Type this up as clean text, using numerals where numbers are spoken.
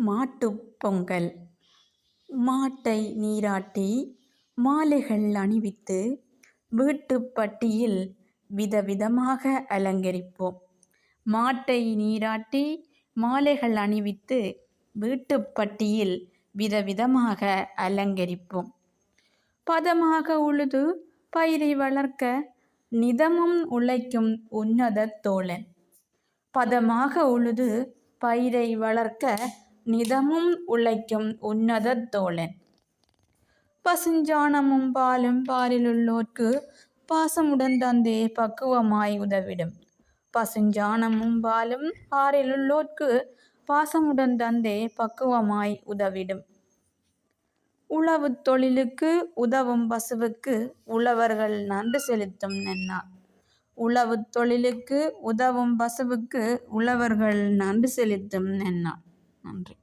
மாட்டுப் பொங்கல். மாட்டை நீராட்டி மாலைகள் அணிவித்து வீட்டுப் பட்டியில் விதவிதமாக அலங்கரிப்போம். மாட்டை நீராட்டி மாலைகள் அணிவித்து வீட்டுப் பட்டியில் விதவிதமாக அலங்கரிப்போம். பதமாக உழுது பயிரை வளர்க்க நிதமும் உழைக்கும் உன்னதத் தோழன். பதமாக உழுது பயிரை வளர்க்க நிதமும் உழைக்கும் உன்னதத் தோழன். பசுஞ்சாணமும் பாலும் பாரிலுள்ளோர்க்கு பாசமுடன் தந்தே பக்குவமாய் உதவிடும். பசுஞ்சாணமும் பாலும் பாரிலுள்ளோர்க்கு பாசமுடன் தந்தே பக்குவமாய் உதவிடும். உழவுத் தொழிலுக்கு உதவும் பசுவுக்கு உழவர்கள் நன்றி செலுத்தும் நன்னாள். உழவுத் தொழிலுக்கு உதவும் பசுவுக்கு உழவர்கள் நன்றி செலுத்தும் நன்னாள். நன்றி.